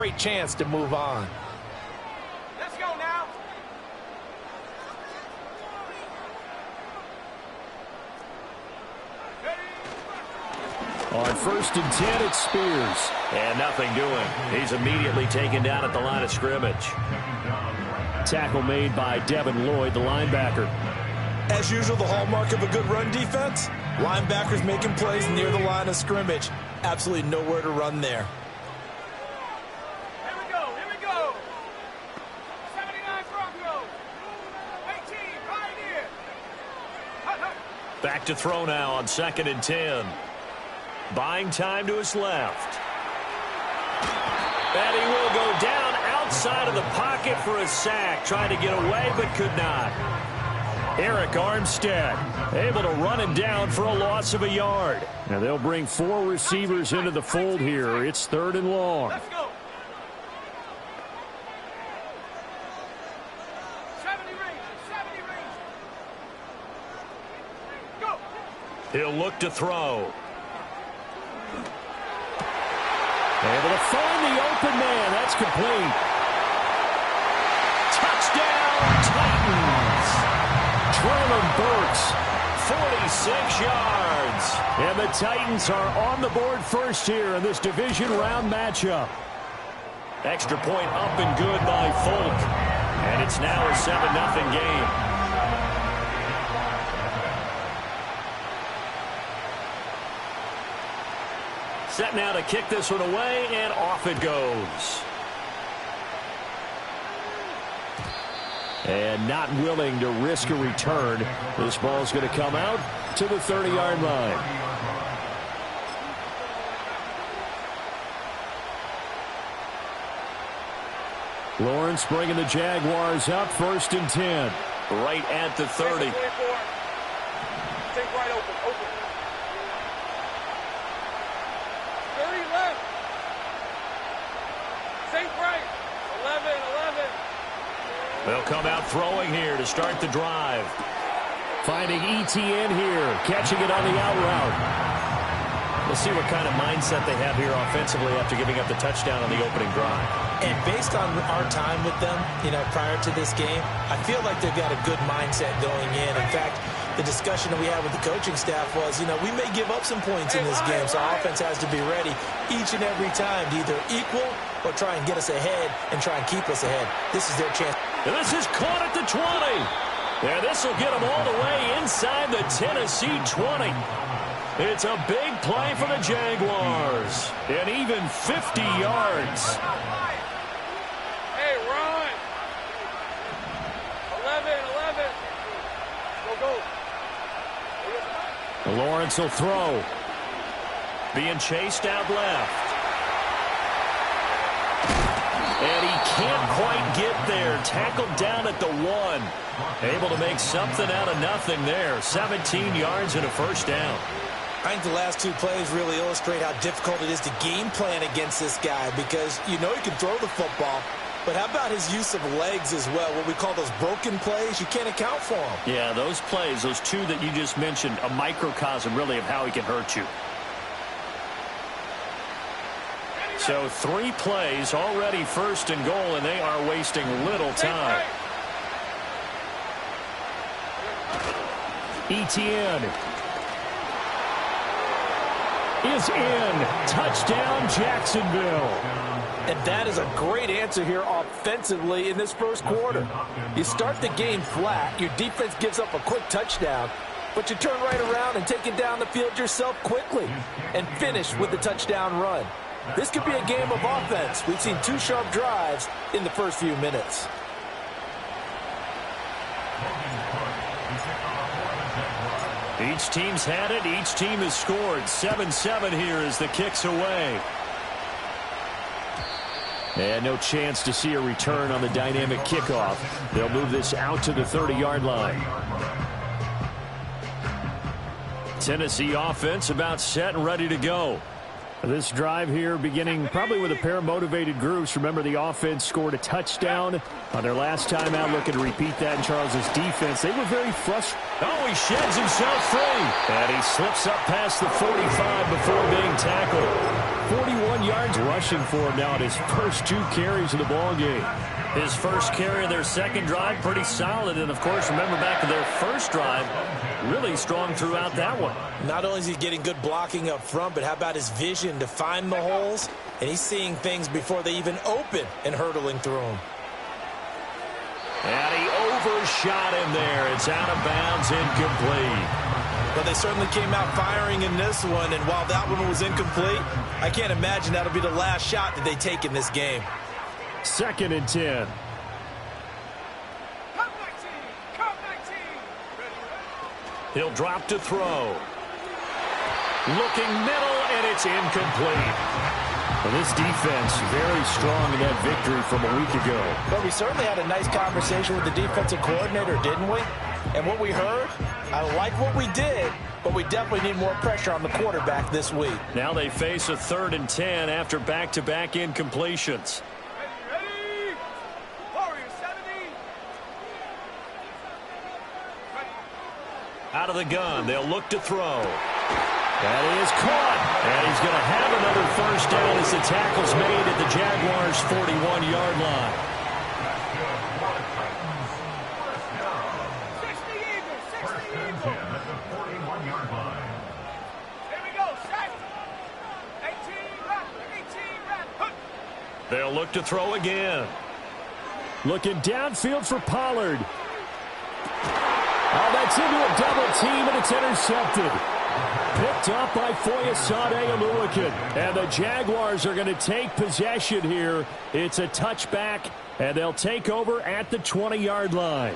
Great chance to move on. Let's go now. On 1st and 10, it's Spears. And nothing doing. He's immediately taken down at the line of scrimmage. Tackle made by Devin Lloyd, the linebacker. As usual, the hallmark of a good run defense, linebackers making plays near the line of scrimmage. Absolutely nowhere to run there. Here we go. Here we go. 79 Broncos. 18 right here. Back to throw now on 2nd and 10. Buying time to his left. And he will go down outside of the pocket for a sack. Trying to get away, but could not. Eric Armstead able to run him down for a loss of a yard. Now they'll bring 4 receivers into the fold here. It's 3rd and long. Let's go. 70 range. 70 range. Go. He'll look to throw. Able to find the open man. That's complete. Touchdown, Titans. Traylon Burks, 46 yards. and the Titans are on the board first here in this division round matchup. Extra point up and good by Folk. And it's now a 7-0 game. Set now to kick this one away, and off it goes. And not willing to risk a return. This ball's going to come out to the 30-yard line. Lawrence bringing the Jaguars up, 1st and 10. Right at the 30. Take right open. 30 left. Think right. 11. They'll come out throwing here to start the drive. Finding ETN here, catching it on the out route. We'll see what kind of mindset they have here offensively after giving up the touchdown on the opening drive. And based on our time with them, prior to this game, I feel like they've got a good mindset going in. In fact, the discussion that we had with the coaching staff was, we may give up some points in this game, so our offense has to be ready each and every time to either equal or try and get us ahead and try and keep us ahead. This is their chance. And this is caught at the 20. And this will get them all the way inside the Tennessee 20. It's a big play for the Jaguars. And even 50 yards. Hey, run. 11. Go. Lawrence will throw. Being chased out left. And he can't quite get there. Tackled down at the 1. Able to make something out of nothing there. 17 yards and a first down. I think the last 2 plays really illustrate how difficult it is to game plan against this guy because he can throw the football, but how about his use of legs as well? What we call those broken plays, you can't account for them. Yeah, those plays, those 2 that you just mentioned, a microcosm really of how he can hurt you. So 3 plays already 1st and goal, and they are wasting little time. ETN is in. Touchdown, Jacksonville. And that is a great answer here offensively in this first quarter. You start the game flat, your defense gives up a quick touchdown, but you turn right around and take it down the field yourself quickly and finish with the touchdown run. This could be a game of offense. We've seen 2 sharp drives in the first few minutes. Each team's had it. Each team has scored. 7-7 here as the kick's away. And no chance to see a return on the dynamic kickoff. They'll move this out to the 30-yard line. Tennessee offense about set and ready to go. This drive here beginning probably with a pair of motivated groups. Remember, the offense scored a touchdown on their last time out. Looking to repeat that in Charles's defense. They were very frustrated. Oh, he sheds himself free. And he slips up past the 45 before being tackled. 41 yards rushing for him now at his first 2 carries of the ball game. His first carry of their second drive, pretty solid. And, of course, remember back to their first drive, really strong throughout that one. Not only is he getting good blocking up front, but how about his vision to find the holes? And he's seeing things before they even open and hurtling through them. And he overshot him there. It's out of bounds, incomplete. Well, they certainly came out firing in this one, and while that one was incomplete, I can't imagine that'll be the last shot that they take in this game. 2nd and 10. He'll drop to throw. Looking middle, and it's incomplete. Well, this defense very strong in that victory from a week ago. But we certainly had a nice conversation with the defensive coordinator, didn't we? And what we heard, I like what we did, but we definitely need more pressure on the quarterback this week. Now they face a 3rd and 10 after back-to-back incompletions. Ready? Warriors 70. Out of the gun, they'll look to throw. That is caught. And he's going to have another first down as the tackle's made at the Jaguars' 41-yard line. 60 Eagles, 60 Eagles. Here we go, set. 18 rep. They'll look to throw again. Looking downfield for Pollard. Oh, that's into a double team, and it's intercepted. Picked up by Foyesade Oluwakan. And the Jaguars are going to take possession here. It's a touchback, and they'll take over at the 20-yard line.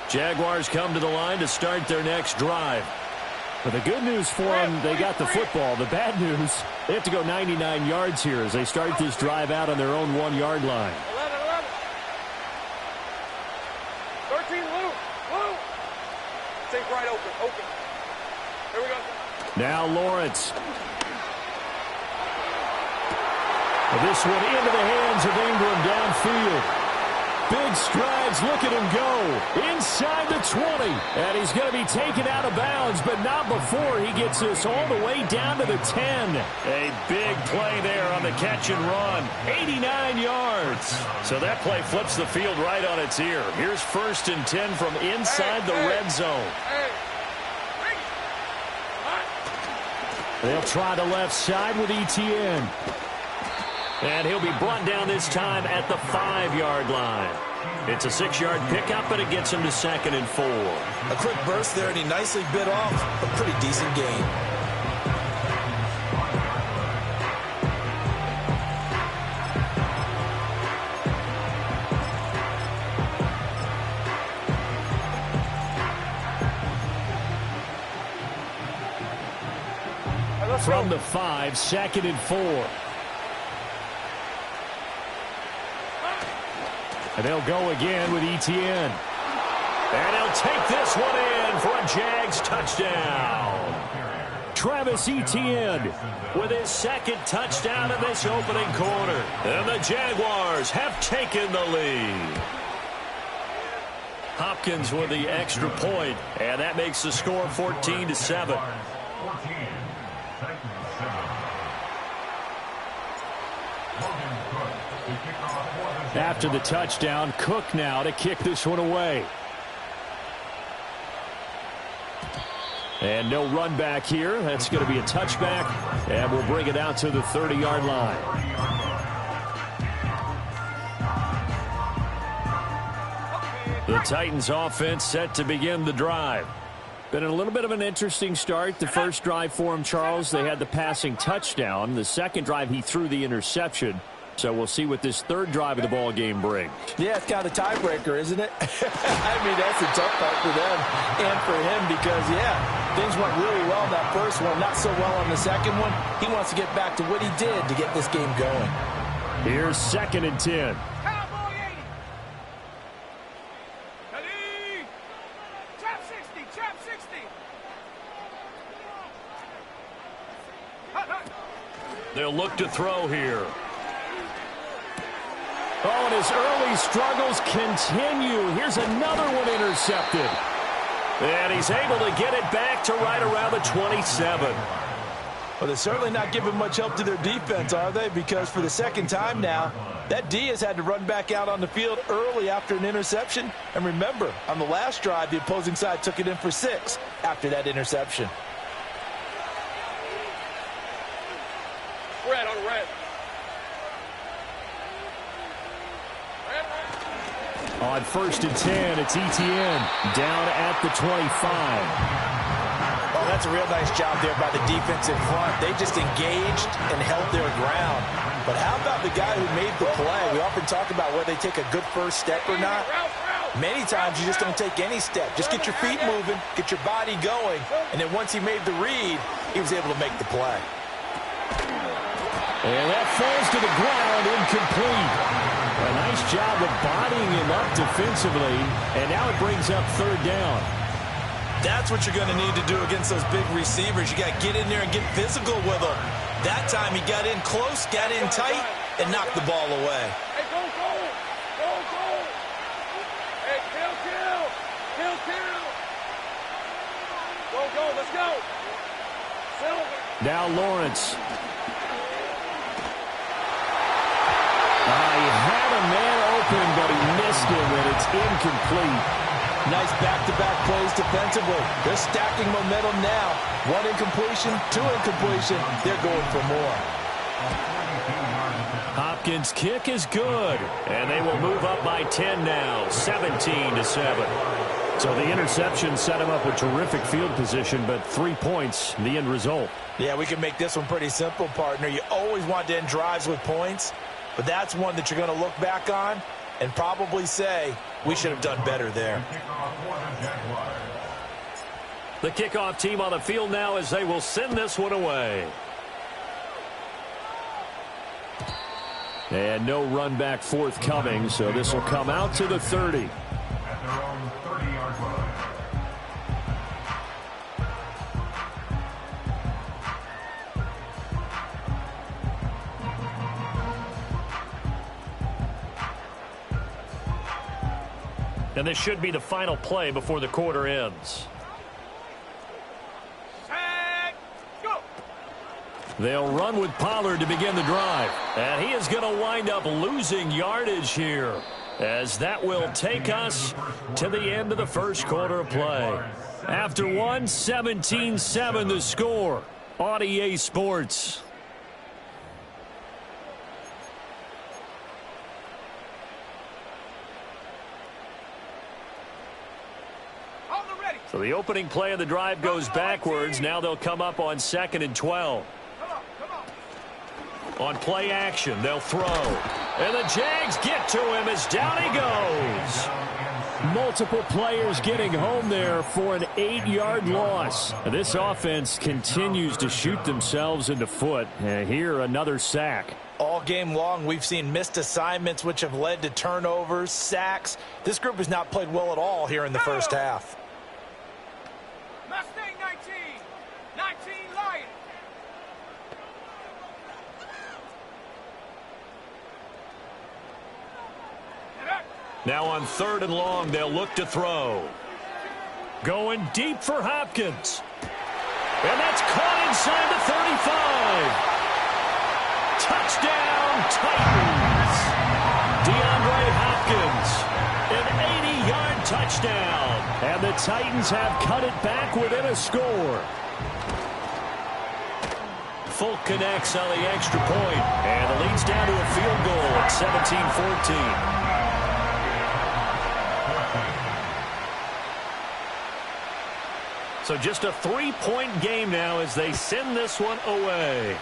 Jaguars come to the line to start their next drive. But the good news for them, they got the football. The bad news, they have to go 99 yards here as they start this drive out on their own 1-yard line. 11. 13, Lou. Take right open. Here we go. Now Lawrence. This one into the hands of Ingram downfield. Big strides, look at him go. Inside the 20. And he's going to be taken out of bounds, but not before he gets this all the way down to the 10. A big play there on the catch and run. 89 yards. So that play flips the field right on its ear. Here's 1st and 10 from inside the red zone. They'll try the left side with ETN. And he'll be brought down this time at the 5-yard line. It's a 6-yard pickup, but it gets him to 2nd and 4. A quick burst there, and he nicely bit off a pretty decent gain. From the 5, 2nd and 4. And they'll go again with ETN. And he'll take this one in for a Jags touchdown. Travis Etienne with his 2nd touchdown in this opening quarter. And the Jaguars have taken the lead. Hopkins with the extra point, and that makes the score 14-7. After the touchdown, Cook now to kick this one away. And no run back here. That's going to be a touchback, and we'll bring it out to the 30-yard line. The Titans offense set to begin the drive. Been a little bit of an interesting start. The first drive for him, Charles, they had the passing touchdown. The second drive, he threw the interception. So we'll see what this third drive of the ball game brings. Yeah, it's kind of a tiebreaker, isn't it? I mean, that's a tough part for them and for him because, yeah, things went really well in that first one, not so well on the second one. He wants to get back to what he did to get this game going. Here's 2nd and 10. Cowboy 80. Ready? Trap 60. They'll look to throw here. Oh, and his early struggles continue. Here's another one intercepted. And he's able to get it back to right around the 27. Well, they're certainly not giving much help to their defense, are they? Because for the second time now, that D has had to run back out on the field early after an interception. And remember, on the last drive, the opposing side took it in for 6 after that interception. Red on red. On 1st and 10, it's ETN down at the 25. Oh, that's a real nice job there by the defense in front. They just engaged and held their ground. But how about the guy who made the play? We often talk about whether they take a good first step or not. Many times you just don't take any step. Just get your feet moving, get your body going, and then once he made the read, he was able to make the play. And that falls to the ground, incomplete. A nice job of bodying him up defensively, and now it brings up 3rd down. That's what you're going to need to do against those big receivers. You got to get in there and get physical with them. That time he got in close, got in tight, and knocked the ball away. Hey, go. Hey, kill. Go, let's go. Silver. Now Lawrence. He had a man open, but he missed him, and it's incomplete. Nice back-to-back plays defensively. They're stacking momentum now. 1 incompletion, 2 incompletion. They're going for more. Hopkins' kick is good, and they will move up by 10 now, 17-7. So the interception set him up with terrific field position, but 3 points, the end result. Yeah, we can make this one pretty simple, partner. You always want to end drives with points, but that's one that you're going to look back on and probably say, we should have done better there. The kickoff team on the field now as they will send this one away. And no run back forthcoming, so this will come out to the 30. At their own 30-yard line. And this should be the final play before the quarter ends. Tag, go. They'll run with Pollard to begin the drive. And he is going to wind up losing yardage here, as that will take us to the end of the first quarter of play. After one, 17-7 the score on EA Sports. So the opening play of the drive goes backwards. Now they'll come up on 2nd and 12. On play action, they'll throw. And the Jags get to him as down he goes. Multiple players getting home there for an 8-yard loss. This offense continues to shoot themselves in the foot. And here, another sack. All game long, we've seen missed assignments, which have led to turnovers, sacks. This group has not played well at all here in the first half. Mustang 19 Lion. Now on 3rd and long, they'll look to throw. Going deep for Hopkins. And that's caught inside the 35. Touchdown, Titans. DeAndre Hopkins, an 80-yard touchdown. And the Titans have cut it back within a score. Fulk connects on the extra point, and the lead's down to a field goal at 17-14. So just a 3-point game now as they send this one away.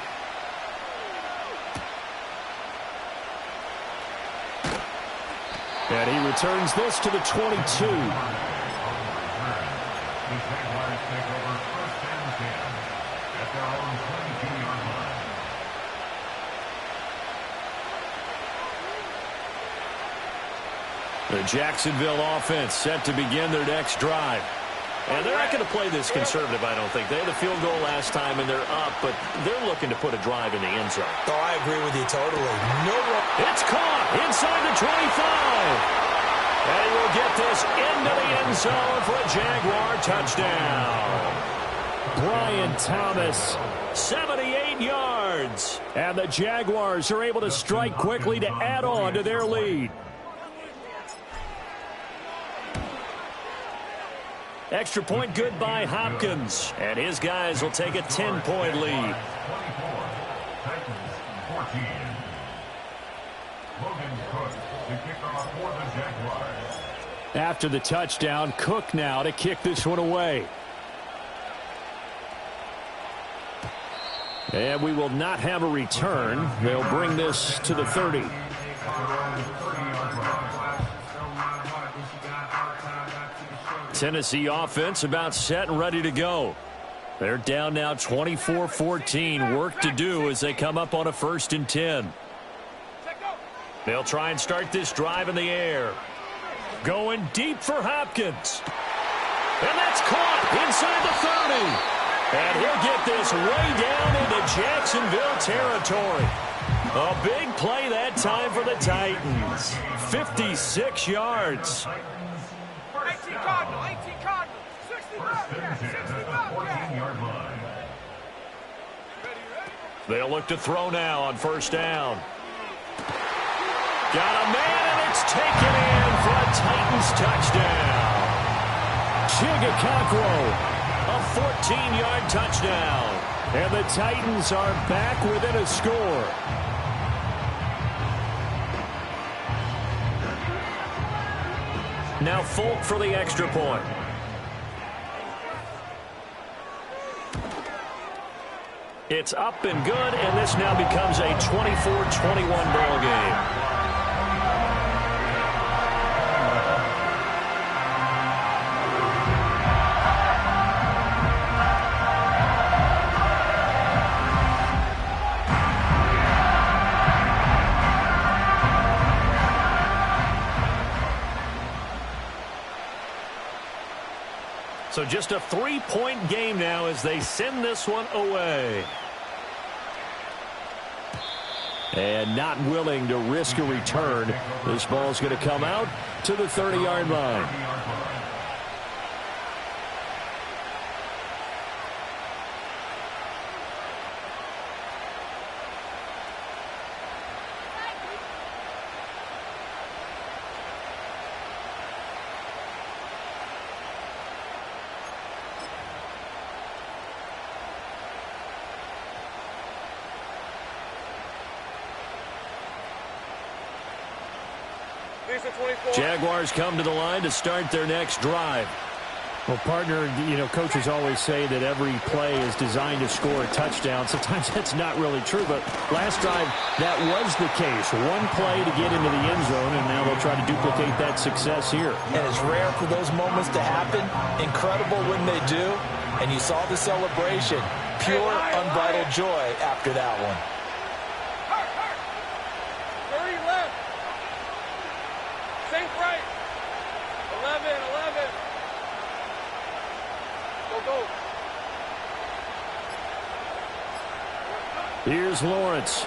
And he returns this to the 22. The Jacksonville offense set to begin their next drive. And they're not going to play this conservative, I don't think. They had a field goal last time, and they're up, but they're looking to put a drive in the end zone. Oh, I agree with you totally. No one. It's caught inside the 25. And we'll get this into the end zone for a Jaguar touchdown. Brian Thomas. 78 yards. And the Jaguars are able to strike quickly to add on to their lead. Extra point good by Hopkins. And his guys will take a 10-point lead. After the touchdown, Cook now to kick this one away. And we will not have a return. They'll bring this to the 30. Tennessee offense about set and ready to go. They're down now 24-14. Work to do as they come up on a 1st and 10. They'll try and start this drive in the air. Going deep for Hopkins. And that's caught inside the 30. And he'll get this way down into Jacksonville territory. A big play that time for the Titans. 56 yards. 18 Cardinal, 65, They'll look to throw now on 1st down. Got a man, and it's taken in for a Titans touchdown. Chigakakwo. A 14-yard touchdown. And the Titans are back within a score. Now Folk for the extra point. It's up and good, and this now becomes a 24-21 ball game. So just a 3-point game now as they send this one away. And not willing to risk a return. This ball's going to come out to the 30-yard line. Jaguars come to the line to start their next drive. Well, partner, you know, coaches always say that every play is designed to score a touchdown. Sometimes that's not really true, but last drive, that was the case. One play to get into the end zone, and now they'll try to duplicate that success here. And it's rare for those moments to happen. Incredible when they do. And you saw the celebration. Pure, unbridled joy after that one. 30 left. Sink right. 11. Go. Here's Lawrence.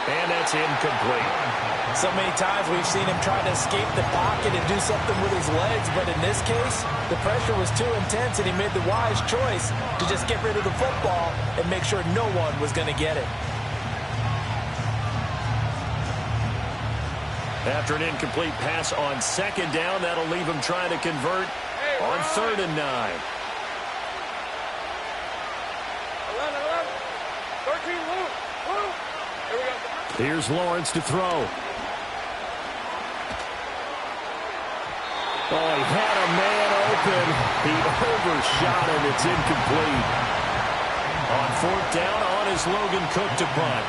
And that's incomplete. So many times we've seen him try to escape the pocket and do something with his legs, but in this case, the pressure was too intense, and he made the wise choice to just get rid of the football and make sure no one was going to get it. After an incomplete pass on 2nd down, that'll leave him trying to convert on 3rd and 9. 11. 13, Luke. Here we go. Here's Lawrence to throw. Oh, he had a man open. He overshot him. It's incomplete. On 4th down, on is Logan Cook to punt.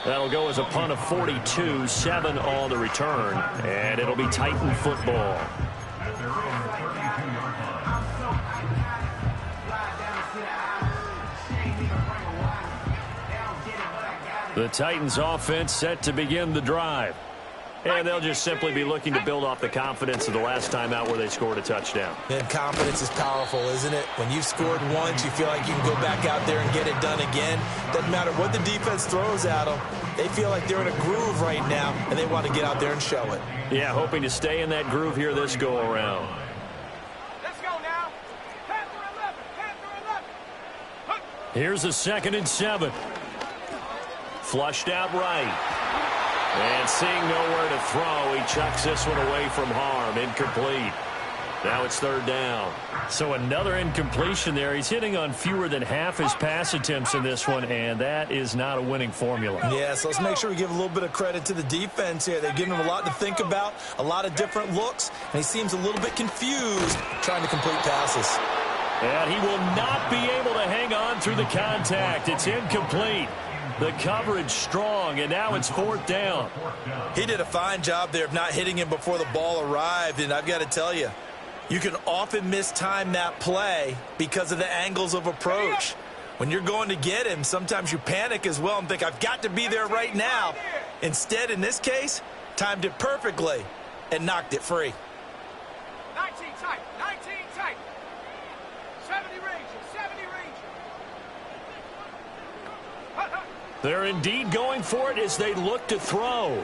That'll go as a punt of 42, 7 on the return, and it'll be Titan football. At their own 32-yard line. The Titans offense set to begin the drive. And they'll just simply be looking to build off the confidence of the last time out where they scored a touchdown. And confidence is powerful, isn't it? When you've scored once, you feel like you can go back out there and get it done again. Doesn't matter what the defense throws at them. They feel like they're in a groove right now, and they want to get out there and show it. Yeah, hoping to stay in that groove here this go-around. Let's go now. Panther 11. Panther 11. Here's a 2nd and 7. Flushed out right. And seeing nowhere to throw, he chucks this one away from harm. Incomplete. Now it's 3rd down. So another incompletion there. He's hitting on fewer than half his pass attempts in this one, and that is not a winning formula. Yeah, so let's make sure we give a little bit of credit to the defense here. They've given him a lot to think about, a lot of different looks, and he seems a little bit confused trying to complete passes. And he will not be able to hang on through the contact. It's incomplete. The coverage strong, and now it's 4th down. He did a fine job there of not hitting him before the ball arrived, and I've got to tell you, you can often mistime that play because of the angles of approach. When you're going to get him, sometimes you panic as well and think, I've got to be there right now. Instead, in this case, timed it perfectly and knocked it free. 19 tight. 19 tight. 70 range. 70 range. They're indeed going for it as they look to throw.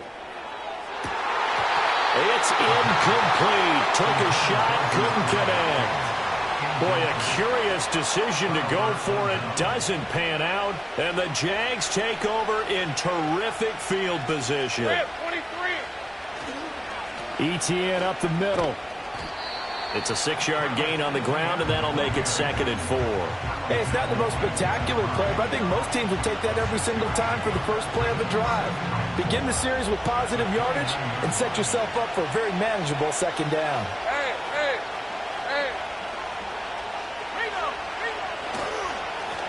It's incomplete. Took a shot, couldn't connect. Boy, a curious decision to go for it. Doesn't pan out. And the Jags take over in terrific field position. 23. ETN up the middle. It's a 6-yard gain on the ground, and that'll make it 2nd and 4. Hey, it's not the most spectacular play, but I think most teams would take that every single time for the first play of the drive. Begin the series with positive yardage and set yourself up for a very manageable 2nd down. Hey.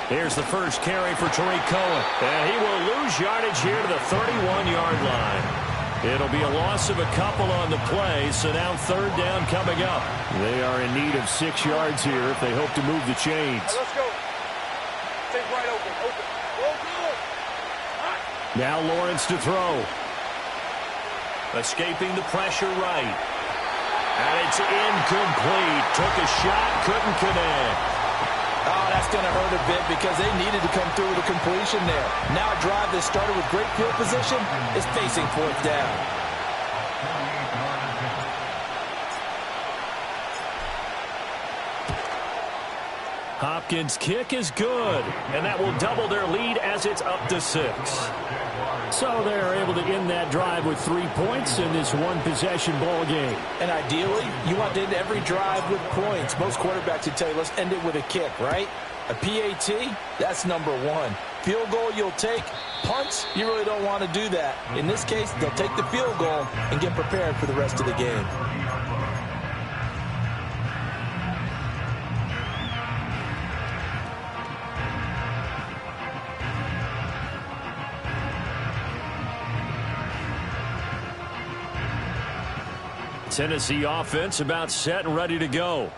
Here's the first carry for Tariq Cohen. And he will lose yardage here to the 31-yard line. It'll be a loss of a couple on the play, so now 3rd down coming up. They are in need of 6 yards here if they hope to move the chains. Let's go. Stay right open. Roll good. Right. Now Lawrence to throw. Escaping the pressure right. And it's incomplete. Took a shot, couldn't connect. Oh, that's going to hurt a bit because they needed to come through with a completion there. Now a drive that started with great field position is facing 4th down. Hopkins' kick is good, and that will double their lead as it's up to 6. So they're able to end that drive with 3 points in this one-possession ball game. And ideally, you want to end every drive with points. Most quarterbacks would tell you, let's end it with a kick, right? A PAT, that's number 1. Field goal you'll take. Punts, you really don't want to do that. In this case, they'll take the field goal and get prepared for the rest of the game. Tennessee offense about set and ready to go.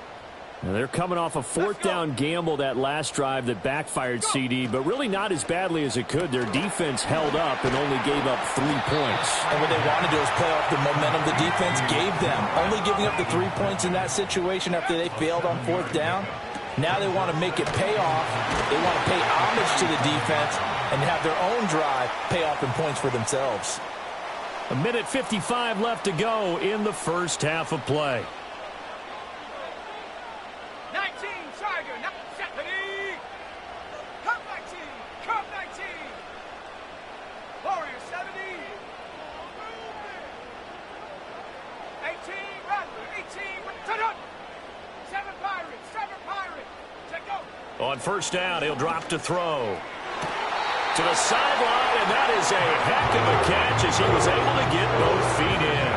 Now they're coming off a 4th down gamble that last drive that backfired CD, but really not as badly as it could. Their defense held up and only gave up 3 points. And what they want to do is play off the momentum the defense gave them. Only giving up the 3 points in that situation after they failed on 4th down. Now they want to make it pay off. They want to pay homage to the defense and have their own drive pay off in points for themselves. 1:55 left to go in the first half of play. 19, Tiger, 70. Come 19, come 19. Warrior 70. 18, Rattler, 18. Turn up. 7 Pirates. Check go. On 1st down, he'll drop to throw. To the sideline, and that is a heck of a catch as he was able to get both feet in.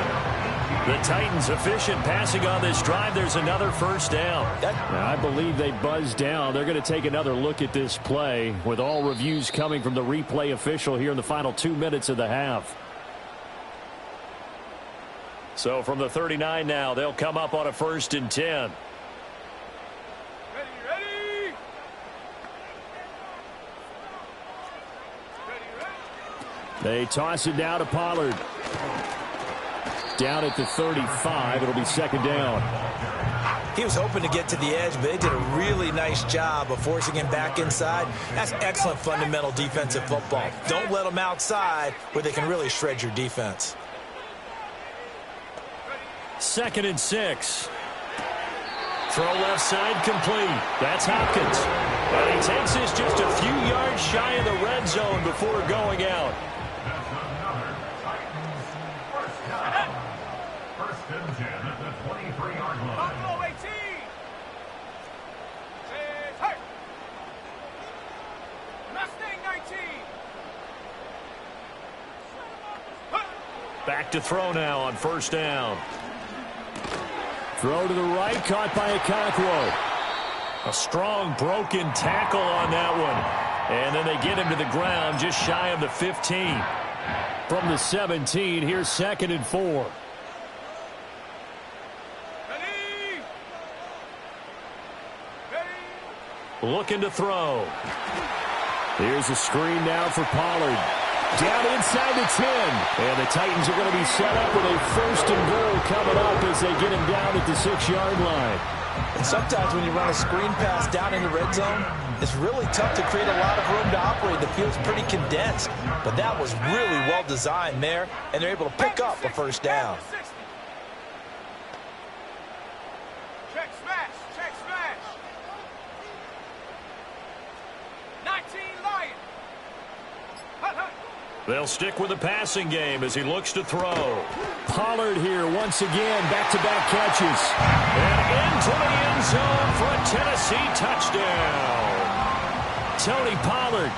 The Titans efficient passing on this drive. There's another 1st down. I believe they buzzed down. They're going to take another look at this play with all reviews coming from the replay official here in the final 2 minutes of the half. So from the 39 now, they'll come up on a 1st and 10. They toss it down to Pollard. Down at the 35. It'll be second down. He was hoping to get to the edge, but they did a really nice job of forcing him back inside. That's excellent fundamental defensive football. Don't let them outside where they can really shred your defense. 2nd and 6. Throw left side complete. That's Hopkins. And he takes this just a few yards shy of the red zone before going out. First and 10 at the 23-yard line. Buffalo 18. Hey. Mustang 19. Back to throw now on 1st down. Throw to the right, caught by Okonkwo. A strong broken tackle on that one. And then they get him to the ground just shy of the 15. From the 17, here's 2nd and 4. Ready. Looking to throw. Here's a screen now for Pollard. Down inside the 10. And the Titans are going to be set up with a 1st and goal coming up as they get him down at the 6-yard line. And sometimes when you run a screen pass down in the red zone, it's really tough to create a lot of room to operate. The field's pretty condensed. But that was really well designed there, and they're able to pick up a 1st down. Check smash. 19 Lion. Hut. They'll stick with the passing game as he looks to throw. Pollard here once again, back-to-back catches. And into the end zone for a Tennessee touchdown. Tony Pollard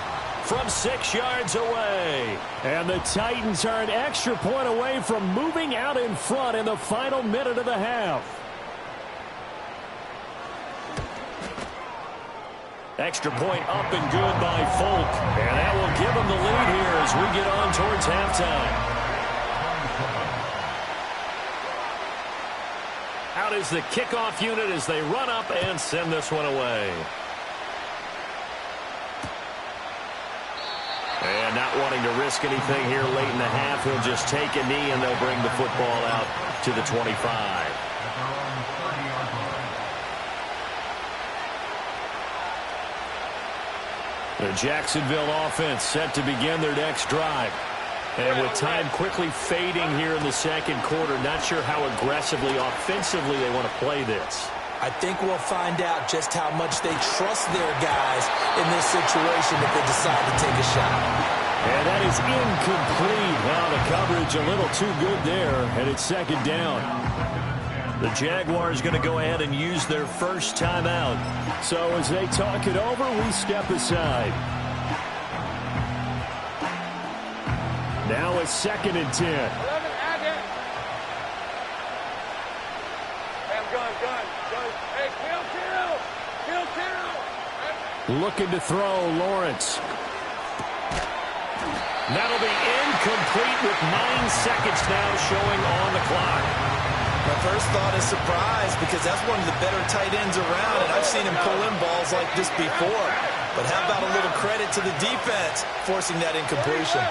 from 6 yards away. And the Titans are an extra point away from moving out in front in the final minute of the half. Extra point up and good by Folk. And that will give them the lead here as we get on towards halftime. Out is the kickoff unit as they run up and send this one away. And not wanting to risk anything here late in the half, he'll just take a knee and they'll bring the football out to the 25. The Jacksonville offense set to begin their next drive. And with time quickly fading here in the 2nd quarter, not sure how aggressively, offensively they want to play this. I think we'll find out just how much they trust their guys in this situation if they decide to take a shot. And that is incomplete. Well, the coverage a little too good there, and it's 2nd down. The Jaguars going to go ahead and use their first timeout. So as they talk it over, we step aside. Now it's 2nd and 10. 11, add it. Hey, I'm gun. Hey, kill. Looking to throw, Lawrence. That'll be incomplete with 9 seconds now showing on the clock. My first thought is surprise because that's one of the better tight ends around, and I've seen him pull in balls like this before. But how about a little credit to the defense forcing that incompletion?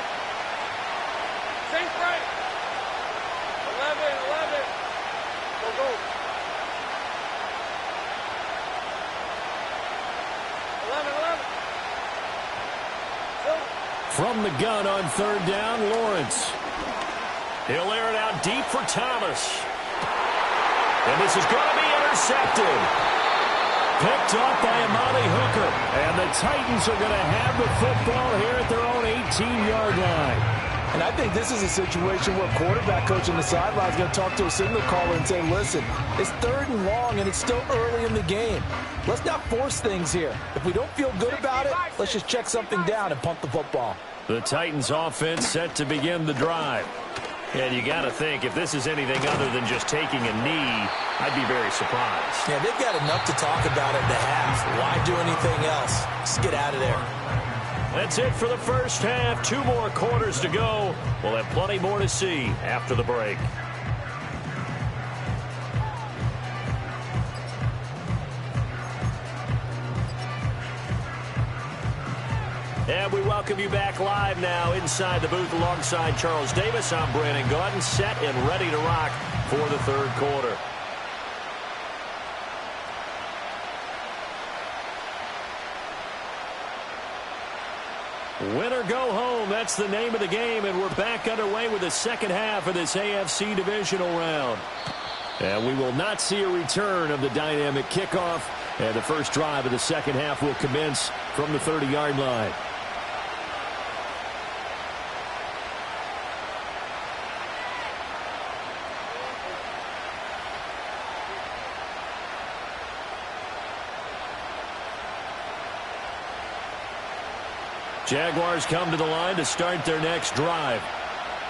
Safe right. 11. Go. 11. From the gun on 3rd down, Lawrence. He'll air it out deep for Thomas. And this is going to be intercepted. Picked off by Amani Hooker. And the Titans are going to have the football here at their own 18-yard line. And I think this is a situation where quarterback coach on the sideline is going to talk to a signal caller and say, listen, it's 3rd and long and it's still early in the game. Let's not force things here. If we don't feel good about it, let's just check something down and punt the football. The Titans offense set to begin the drive. And you got to think, if this is anything other than just taking a knee, I'd be very surprised. Yeah, they've got enough to talk about at the half. Why do anything else? Just get out of there. That's it for the first half. 2 more quarters to go. We'll have plenty more to see after the break. And we welcome you back live now inside the booth alongside Charles Davis. I'm Brandon Gaudin, set and ready to rock for the third quarter. Win or go home, that's the name of the game, and we're back underway with the second half of this AFC divisional round. And we will not see a return of the dynamic kickoff, and the first drive of the second half will commence from the 30-yard line. Jaguars come to the line to start their next drive.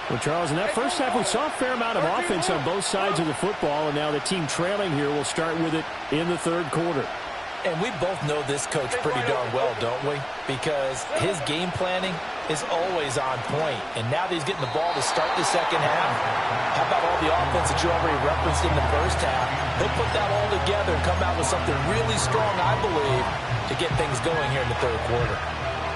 Well, Charles, in that first half, we saw a fair amount of offense on both sides of the football, and now the team trailing here will start with it in the third quarter. And we both know this coach pretty darn well, don't we? Because his game planning is always on point. And now that he's getting the ball to start the second half, how about all the offense that you already referenced in the first half? He'll put that all together and come out with something really strong, I believe, to get things going here in the third quarter.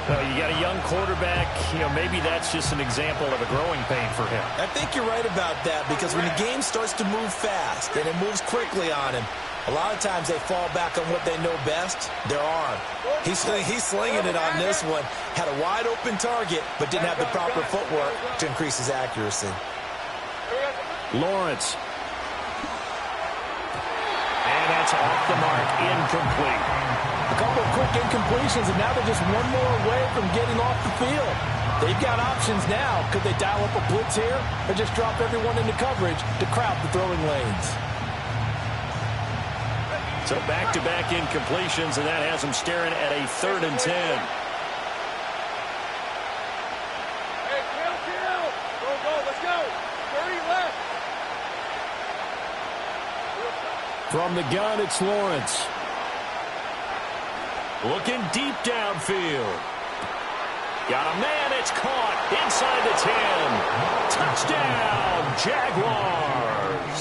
Well, you got a young quarterback, maybe that's just an example of a growing pain for him. I think you're right about that, because when the game starts to move fast and it moves quickly on him, a lot of times they fall back on what they know best, their arm. He's slinging it on this one. Had a wide open target, but didn't have the proper footwork to increase his accuracy. Lawrence. And that's off the mark, incomplete. A couple of quick incompletions, and now they're just one more away from getting off the field. They've got options now. Could they dial up a blitz here or just drop everyone into coverage to crowd the throwing lanes? So back-to-back incompletions, and that has them staring at a 3rd and 10. Hey, chill. Go, let's go. 30 left. From the gun, it's Lawrence. Looking deep downfield. Got a man, it's caught inside the 10. Touchdown, Jaguars.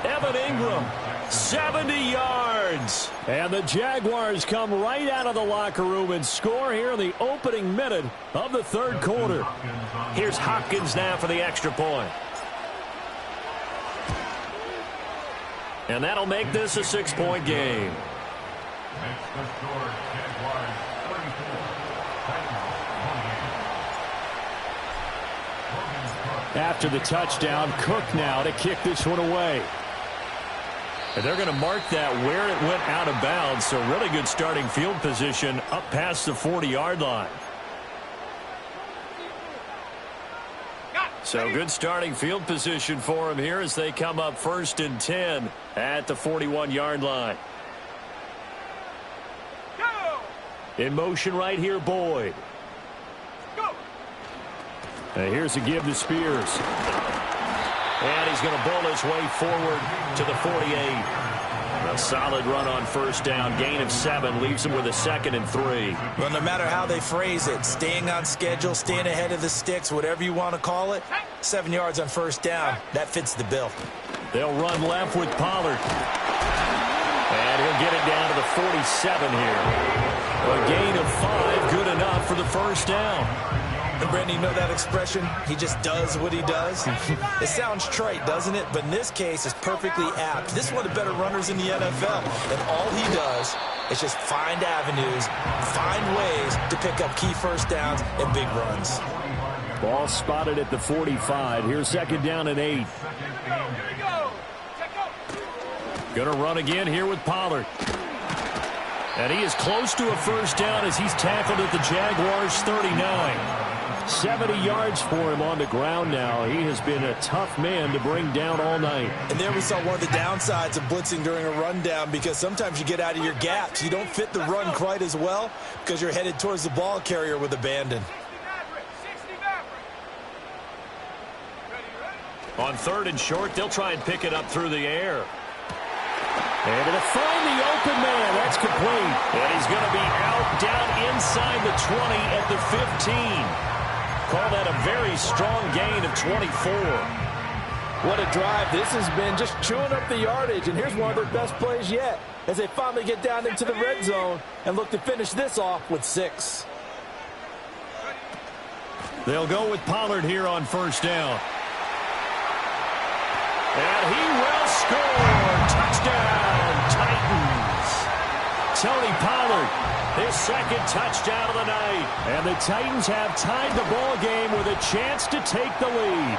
Evan Ingram, 70 yards. And the Jaguars come right out of the locker room and score here in the opening minute of the third quarter. Here's Hopkins now for the extra point. And that'll make this a 6-point game. Makes the score Jaguars 34. After the touchdown, Cook now to kick this one away. And they're going to mark that where it went out of bounds. So really good starting field position up past the 40-yard line. So good starting field position for him here as they come up 1st and 10 at the 41-yard line. In motion right here, Boyd. And here's a give to Spears. And he's going to bowl his way forward to the 48. A solid run on 1st down. Gain of 7 leaves him with a 2nd and 3. Well, no matter how they phrase it, staying on schedule, staying ahead of the sticks, whatever you want to call it, 7 yards on 1st down, that fits the bill. They'll run left with Pollard. And he'll get it down to the 47 here. A gain of 5, good enough for the 1st down. And Brandon, you know that expression? He just does what he does. It sounds trite, doesn't it? But in this case, it's perfectly apt. This is one of the better runners in the NFL. And all he does is just find avenues, find ways to pick up key 1st downs and big runs. Ball spotted at the 45. Here's 2nd down and 8. Going to run again here with Pollard. And he is close to a 1st down as he's tackled at the Jaguars' 39. 70 yards for him on the ground now. He has been a tough man to bring down all night. And there we saw one of the downsides of blitzing during a rundown, because sometimes you get out of your gaps. You don't fit the run quite as well because you're headed towards the ball carrier with abandon. On 3rd and short, they'll try and pick it up through the air. And to find the open man, that's complete. And he's going to be out down inside the 20 at the 15. Call that a very strong gain of 24. What a drive this has been, just chewing up the yardage. And here's one of their best plays yet as they finally get down into the red zone and look to finish this off with 6. They'll go with Pollard here on first down. And he will score. Touchdown, Titans. Tony Pollard, his second touchdown of the night. And the Titans have tied the ball game with a chance to take the lead.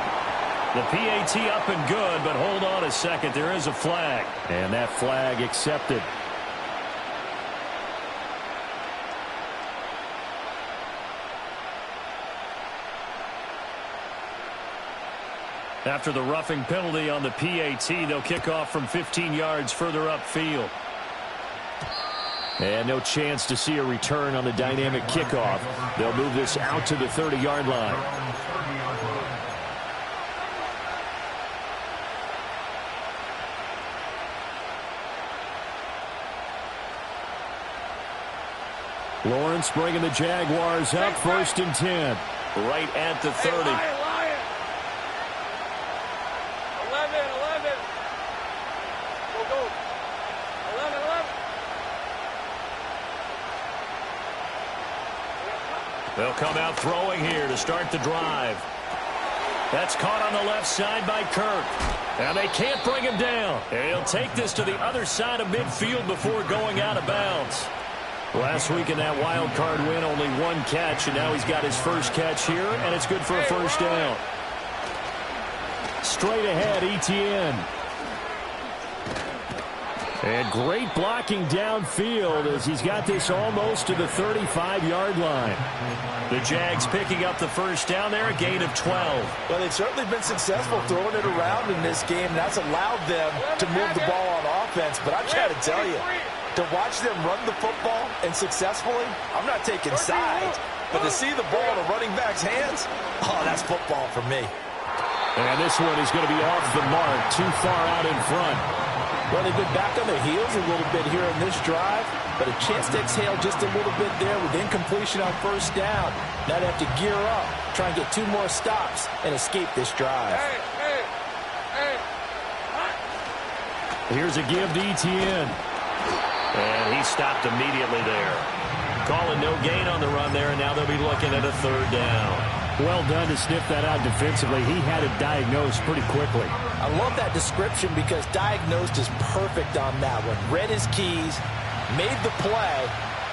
The PAT up and good, but hold on a second. There is a flag. And that flag accepted. After the roughing penalty on the PAT, they'll kick off from 15 yards further upfield. And no chance to see a return on the dynamic kickoff. They'll move this out to the 30-yard line. Lawrence bringing the Jaguars up, 1st and 10. Right at the 30. They'll come out throwing here to start the drive. That's caught on the left side by Kirk. And they can't bring him down. And he'll take this to the other side of midfield before going out of bounds. Last week in that wild card win, only one catch, and now he's got his first catch here, and it's good for a first down. Straight ahead, Etienne. And great blocking downfield as he's got this almost to the 35-yard line. The Jags picking up the first down there, a gain of 12. Well, they've certainly been successful throwing it around in this game. That's allowed them to move the ball on offense. But I'm trying to tell you, to watch them run the football and successfully, I'm not taking sides. But to see the ball in a running back's hands, oh, that's football for me. And this one is going to be off the mark, too far out in front. Well, they've been back on their heels a little bit here in this drive, but a chance to exhale just a little bit there with incompletion on first down. Now they have to gear up, try and get 2 more stops, and escape this drive. Here's a give to Etienne. And he stopped immediately there. Calling no gain on the run there, and now they'll be looking at a 3rd down. Well done to sniff that out defensively. He had it diagnosed pretty quickly. I love that description because diagnosed is perfect on that one. Read his keys, made the play,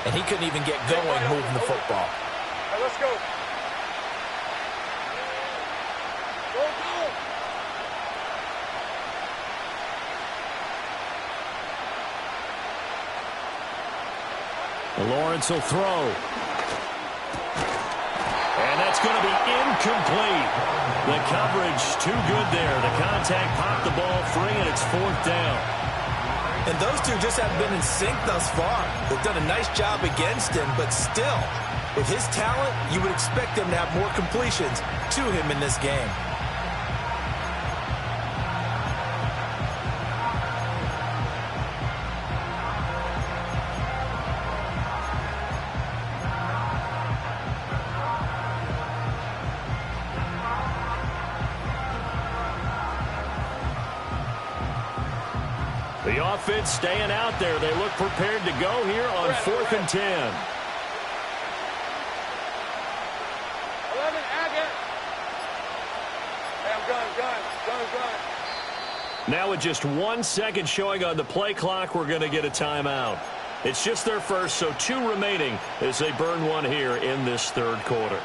and he couldn't even get going moving the football. All right, let's go. Lawrence will throw. And that's going to be incomplete. The coverage too good there. The contact popped the ball free, and it's 4th down. And those two just haven't been in sync thus far. They've done a nice job against him, but still, with his talent, you would expect him to have more completions to him in this game. The offense staying out there. They look prepared to go here on 4th and 10. 11, Agate. Hey, I'm gun. Now with just 1 second showing on the play clock, we're going to get a timeout. It's just their first, so 2 remaining as they burn one here in this 3rd quarter.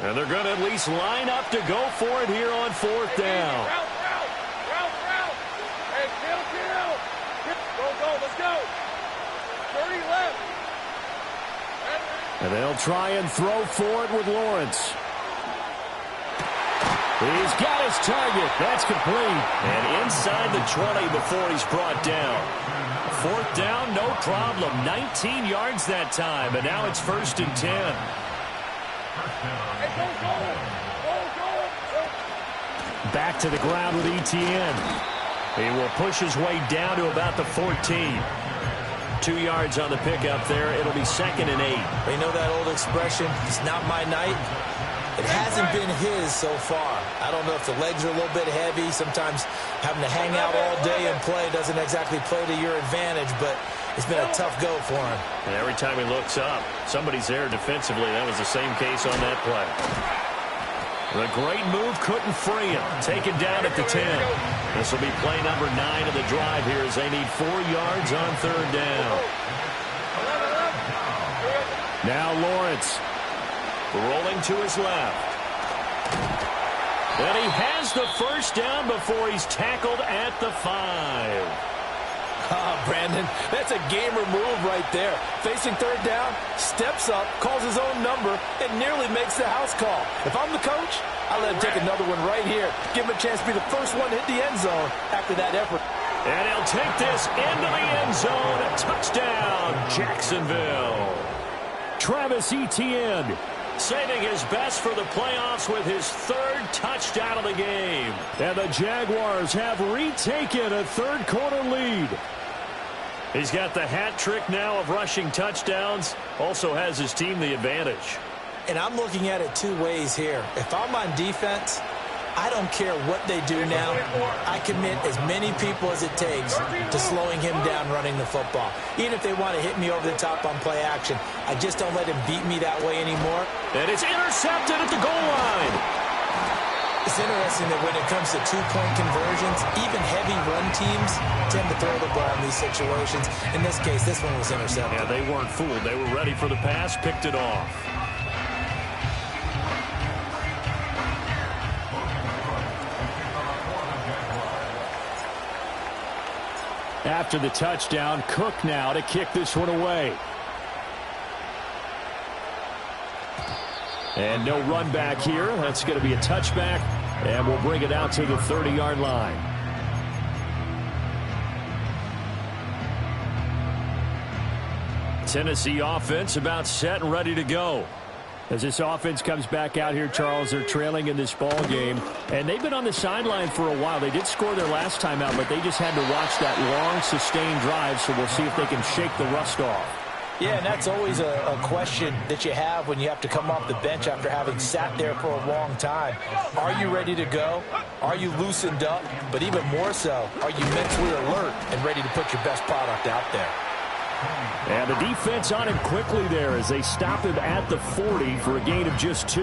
And they're going to at least line up to go for it here on 4th down. Route. Hey, kill. Go, let's go. 30 left. And they'll try and throw for it with Lawrence. He's got his target. That's complete. And inside the 20 before he's brought down. 4th down, no problem. 19 yards that time, and now it's 1st and 10. Back to the ground with Etienne. He will push his way down to about the 14. 2 yards on the pickup there. It'll be 2nd and 8. You know that old expression, it's not my night. It hasn't been his so far. I don't know if the legs are a little bit heavy. Sometimes having to hang out all day and play doesn't exactly play to your advantage, but it's been a tough go for him. And every time he looks up, somebody's there defensively. That was the same case on that play. The great move couldn't free him. Taken down at the 10. This will be play number 9 of the drive here as they need 4 yards on third down. Now Lawrence. Rolling to his left. And he has the first down before he's tackled at the 5. Brandon, that's a gamer move right there. Facing third down, steps up, calls his own number, and nearly makes the house call. If I'm the coach, I let him take another one right here. Give him a chance to be the first one to hit the end zone after that effort. And he'll take this into the end zone. Touchdown, Jacksonville. Travis Etienne. Saving his best for the playoffs with his 3rd touchdown of the game. And the Jaguars have retaken a third-quarter lead. He's got the hat trick now of rushing touchdowns. Also has his team the advantage. And I'm looking at it 2 ways here. If I'm on defense, I don't care what they do now. I commit as many people as it takes to slowing him down running the football. Even if they want to hit me over the top on play action, I just don't let him beat me that way anymore. And it's intercepted at the goal line. It's interesting that when it comes to 2-point conversions, even heavy run teams tend to throw the ball in these situations. In this case, this one was intercepted. Yeah, they weren't fooled. They were ready for the pass, picked it off. After the touchdown, Cook now to kick this one away. And no run back here. That's going to be a touchback, and we'll bring it out to the 30-yard line. Tennessee offense about set and ready to go. As this offense comes back out here, Charles, they're trailing in this ball game, and they've been on the sideline for a while. They did score their last time out, but they just had to watch that long, sustained drive, so we'll see if they can shake the rust off. Yeah, and that's always a question that you have when you have to come off the bench after having sat there for a long time. Are you ready to go? Are you loosened up? But even more so, are you mentally alert and ready to put your best product out there? And the defense on him quickly there as they stop him at the 40 for a gain of just 2.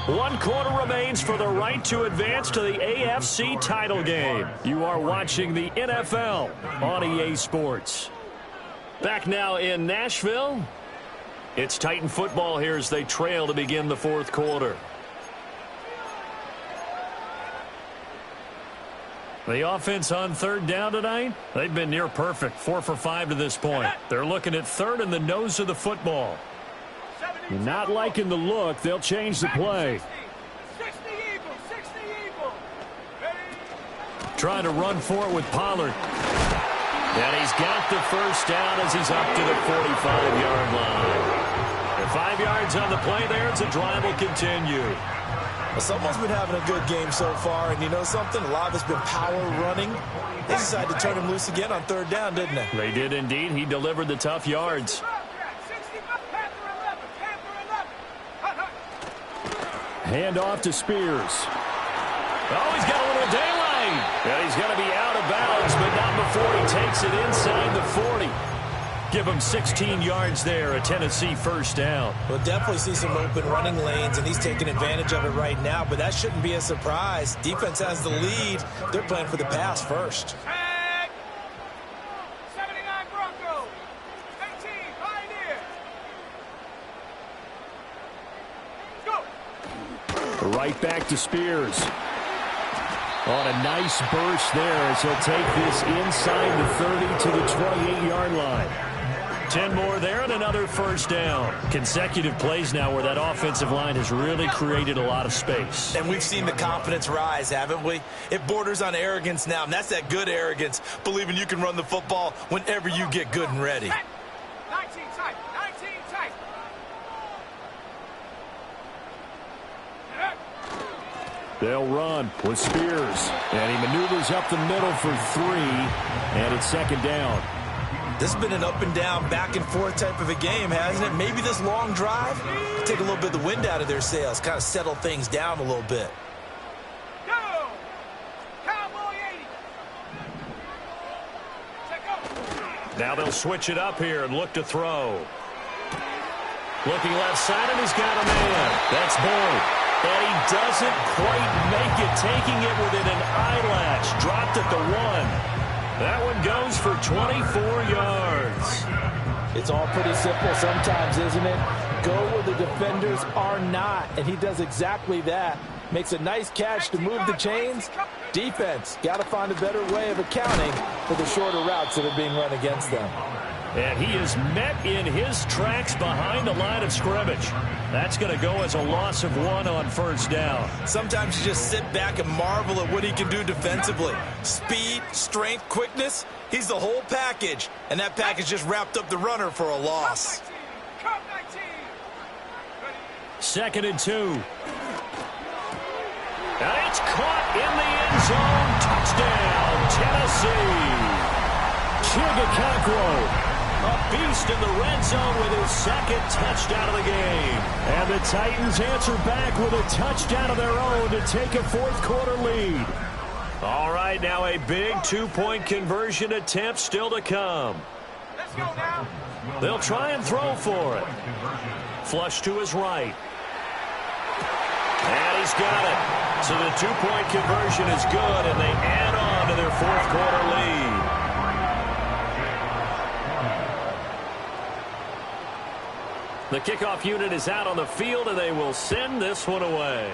1 quarter remains for the right to advance to the AFC title game. You are watching the NFL on EA Sports. Back now in Nashville. It's Titan football here as they trail to begin the 4th quarter. The offense on third down tonight, they've been near perfect. 4 for 5 to this point. They're looking at third in the nose of the football. Not liking the look. They'll change the play. 60 Eagles. Trying to run for it with Pollard. And he's got the first down as he's up to the 45-yard line. And 5 yards on the play there as the drive will continue. Well, someone's been having a good game so far, and you know something? A lot of it's been power running. They decided to turn him loose again on third down, didn't they? They did indeed. He delivered the tough yards. Hand off to Spears. Oh, he's got a little daylight. And he's going to be out of bounds, but not before he takes it inside the 40. Give him 16 yards there, a Tennessee first down. We'll definitely see some open running lanes, and he's taking advantage of it right now, but that shouldn't be a surprise. Defense has the lead. They're playing for the pass first. Tag. 79 Broncos. 18 Pioneer. Go. Right back to Spears. On a nice burst there as he'll take this inside the 30 to the 28-yard line. 10 more there and another first down. Consecutive plays now where that offensive line has really created a lot of space. And we've seen the confidence rise, haven't we? It borders on arrogance now, and that's that good arrogance, believing you can run the football whenever you get good and ready. 19 tight. 19 tight. They'll run with Spears. And he maneuvers up the middle for 3. And it's second down. This has been an up and down, back and forth type of a game, hasn't it? Maybe this long drive could take a little bit of the wind out of their sails, kind of settle things down a little bit. Go! Cowboy 80. Check up. Now they'll switch it up here and look to throw. Looking left side, and he's got a man. That's Boyd. And he doesn't quite make it, taking it within an eyelash. Dropped at the 1. That one goes for 24 yards. It's all pretty simple sometimes, isn't it? Go where the defenders are not, and he does exactly that. Makes a nice catch to move the chains. Defense, got to find a better way of accounting for the shorter routes that are being run against them. And he is met in his tracks behind the line of scrimmage. That's going to go as a loss of 1 on first down. Sometimes you just sit back and marvel at what he can do defensively. Speed, strength, quickness, he's the whole package. And that package just wrapped up the runner for a loss. Cup 19. 2nd and 2. And it's caught in the end zone. Touchdown, Tennessee. Chigakakwo. A beast in the red zone with his 2nd touchdown of the game. And the Titans answer back with a touchdown of their own to take a 4th quarter lead. All right, now a big 2-point conversion attempt still to come. Let's go now. They'll try and throw for it. Flush to his right. And he's got it. So the 2-point conversion is good, and they add on to their 4th quarter lead. The kickoff unit is out on the field, and they will send this one away.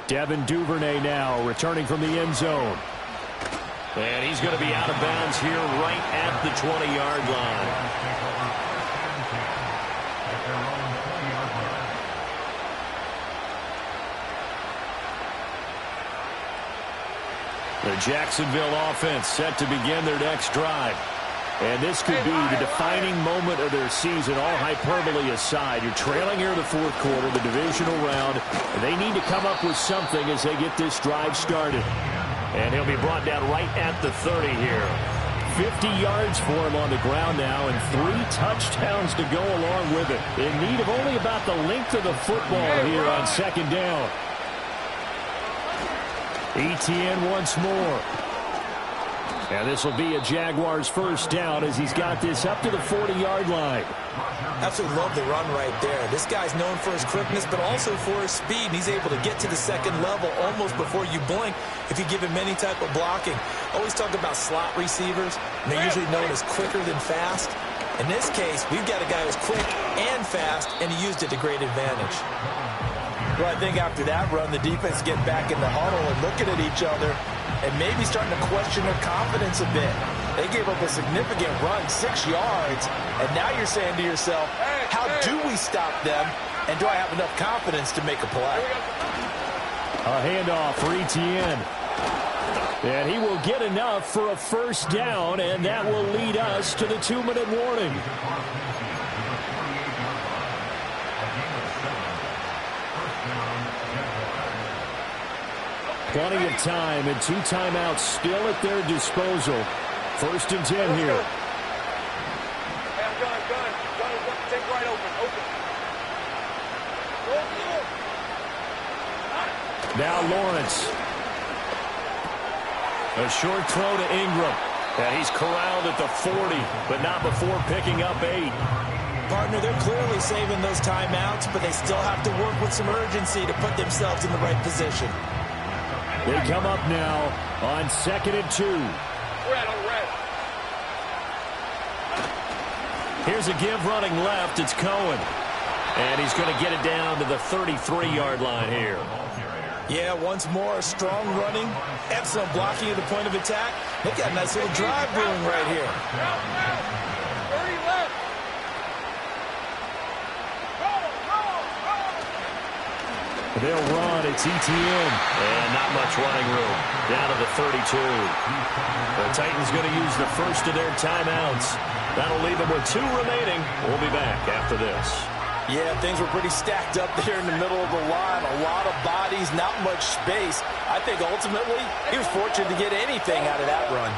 Devin Duvernay now returning from the end zone. And he's going to be out of bounds here right at the 20-yard line. The Jacksonville offense set to begin their next drive. And this could be the defining moment of their season, all hyperbole aside. You're trailing here in the 4th quarter, the divisional round, and they need to come up with something as they get this drive started. And he'll be brought down right at the 30 here. 50 yards for him on the ground now, and 3 touchdowns to go along with it. In need of only about the length of the football here on 2nd down. Etienne once more. And this will be a Jaguars first down as he's got this up to the 40-yard line. Absolutely love the run right there. This guy's known for his quickness, but also for his speed. And he's able to get to the 2nd level almost before you blink if you give him any type of blocking. Always talk about slot receivers, and they're usually known as quicker than fast. In this case, we've got a guy who's quick and fast, and he used it to great advantage. Well, I think after that run, the defense get back in the huddle and looking at each other and maybe starting to question their confidence a bit. They gave up a significant run, 6 yards, and now you're saying to yourself, how do we stop them, and do I have enough confidence to make a play? A handoff for Etienne. And he will get enough for a first down, and that will lead us to the 2-minute warning. Plenty of time and 2 timeouts still at their disposal. 1st and 10 here. Hey, I'm done. Take right open. Now Lawrence. A short throw to Ingram. And he's corralled at the 40, but not before picking up 8. Partner, they're clearly saving those timeouts, but they still have to work with some urgency to put themselves in the right position. They come up now on 2nd and 2. Red. Here's a give running left. It's Cohen. And he's going to get it down to the 33-yard line here. Yeah, once more, strong running, excellent blocking at the point of attack. They've got a nice little drive brewing right here. 30 left. They'll run. It's Etienne. And not much running room. Down to the 32. The Titans going to use the first of their timeouts. That'll leave them with 2 remaining. We'll be back after this. Yeah, things were pretty stacked up there in the middle of the line. A lot of bodies, not much space. I think ultimately he was fortunate to get anything out of that run.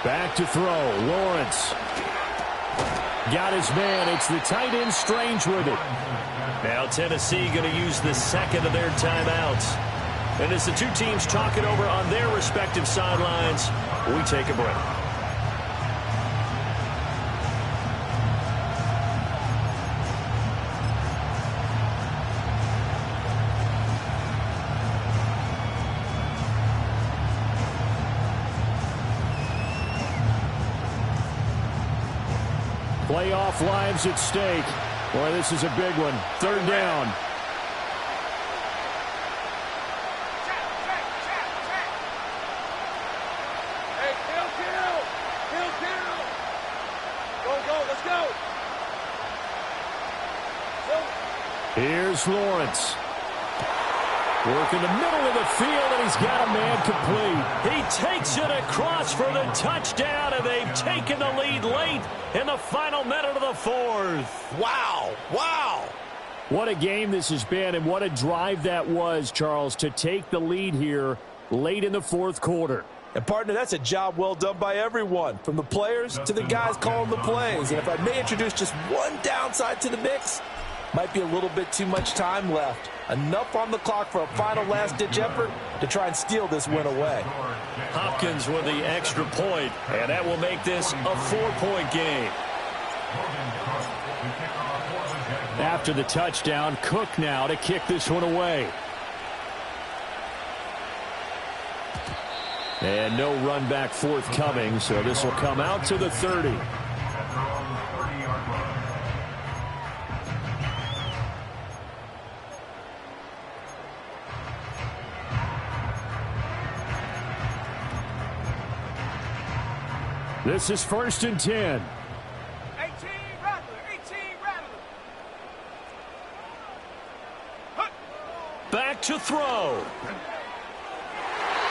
Back to throw. Lawrence. Got his man. It's the tight end Strange with it. Now Tennessee going to use the second of their timeouts. And as the two teams talk it over on their respective sidelines, we take a break. Playoff lives at stake. Boy, this is a big one. Third down. Hey, kill. Go, let's go. Here's Lawrence. Work in the middle of the field, and he's got a man complete. He takes it across for the touchdown, and they've taken the lead late in the final minute of the fourth. Wow. What a game this has been, and what a drive that was, Charles, to take the lead here late in the fourth quarter. And, partner, that's a job well done by everyone, from the players to the guys calling the plays. And if I may introduce just one downside to the mix, might be a little bit too much time left. Enough on the clock for a final last-ditch effort to try and steal this win away. Hopkins with the extra point, and that will make this a 4-point game. After the touchdown, Cook now to kick this one away. And no run back forthcoming, so this will come out to the 30. This is 1st and 10. 18 Rattler. Back to throw.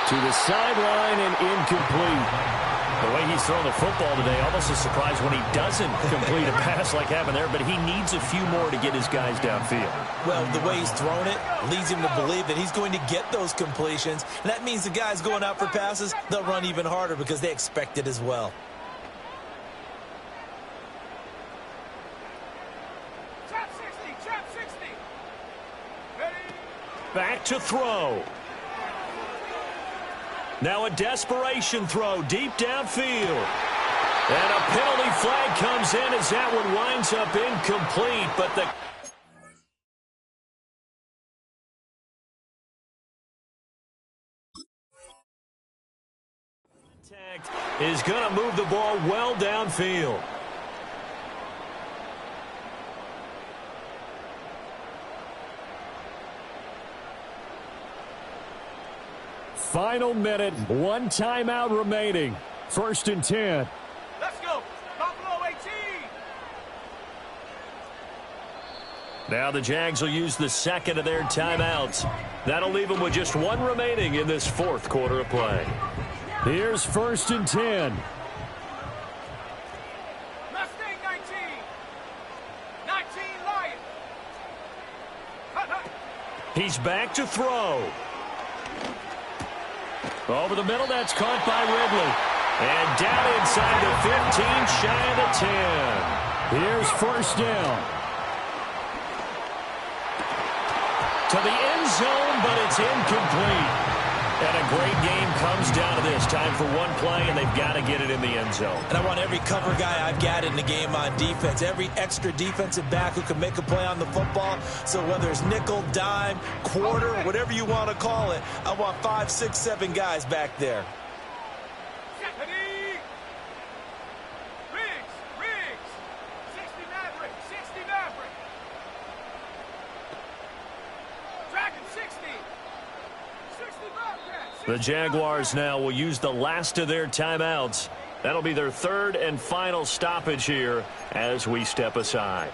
To the sideline and incomplete. The way he's thrown the football today, almost a surprise when he doesn't complete a pass like happened there, but he needs a few more to get his guys downfield. Well, the way he's thrown it leads him to believe that he's going to get those completions. And that means the guys going out for passes, they'll run even harder because they expect it as well. Trap 60. Ready? Back to throw. Now a desperation throw deep downfield. And a penalty flag comes in as that one winds up incomplete, but the contact is going to move the ball well downfield. Final minute, one timeout remaining. 1st and 10. Let's go. Buffalo 18. Now the Jags will use the second of their timeouts. That'll leave them with just one remaining in this fourth quarter of play. Here's 1st and 10. Mustang 19. 19 Lions. He's back to throw. Over the middle, that's caught by Ridley. And down inside the 15, shy of the 10. Here's 1st down. To the end zone, but it's incomplete. And a great game comes down to this. Time for one play, and they've got to get it in the end zone. And I want every cover guy I've got in the game on defense, every extra defensive back who can make a play on the football. So whether it's nickel, dime, quarter, whatever you want to call it, I want 5, 6, 7 guys back there. Ready? Riggs. 60 Maverick. Dragon 60. 60 Bobcat. The Jaguars now will use the last of their timeouts. That'll be their third and final stoppage here as we step aside.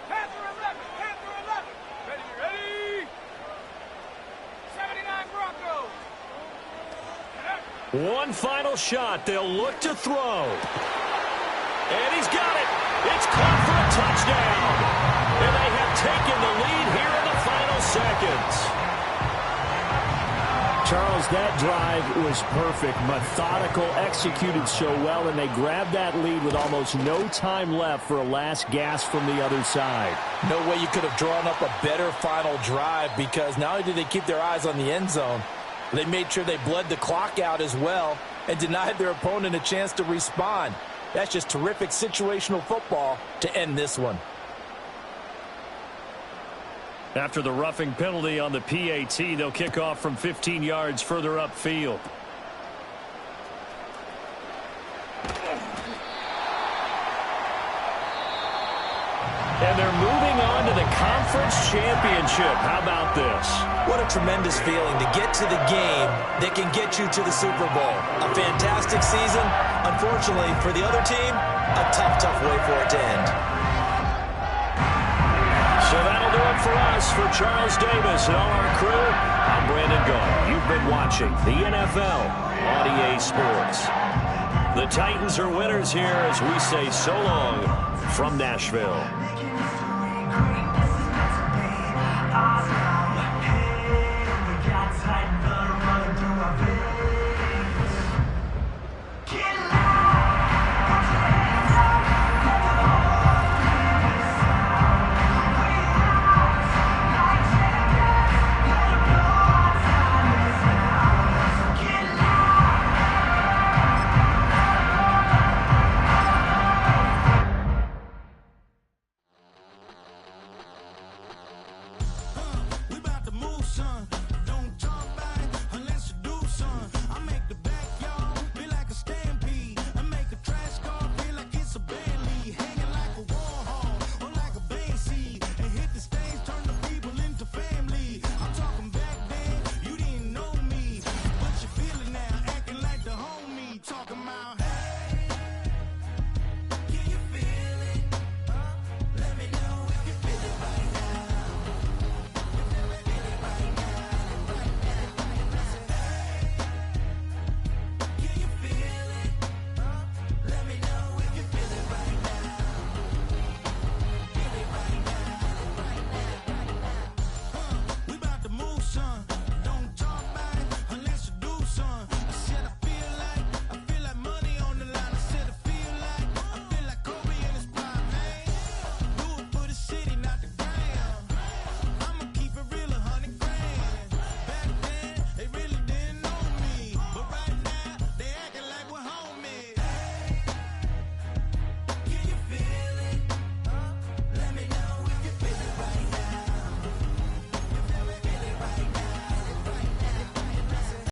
Panther 11. Ready? 79 Broncos. One final shot. They'll look to throw. And he's got it. It's caught for a touchdown. And they have taken the lead here in the final seconds. Charles, that drive was perfect, methodical, executed so well, and they grabbed that lead with almost no time left for a last gasp from the other side. No way you could have drawn up a better final drive, because not only did they keep their eyes on the end zone, they made sure they bled the clock out as well and denied their opponent a chance to respond. That's just terrific situational football to end this one. After the roughing penalty on the PAT, they'll kick off from 15 yards further upfield. And they're moving on to the conference championship. How about this? What a tremendous feeling to get to the game that can get you to the Super Bowl. A fantastic season. Unfortunately, for the other team, a tough way for it to end. So that'll do it for us. For Charles Davis and all our crew, I'm Brandon Gault. You've been watching the NFL on EA Sports. The Titans are winners here as we say so long from Nashville. We about to move, son.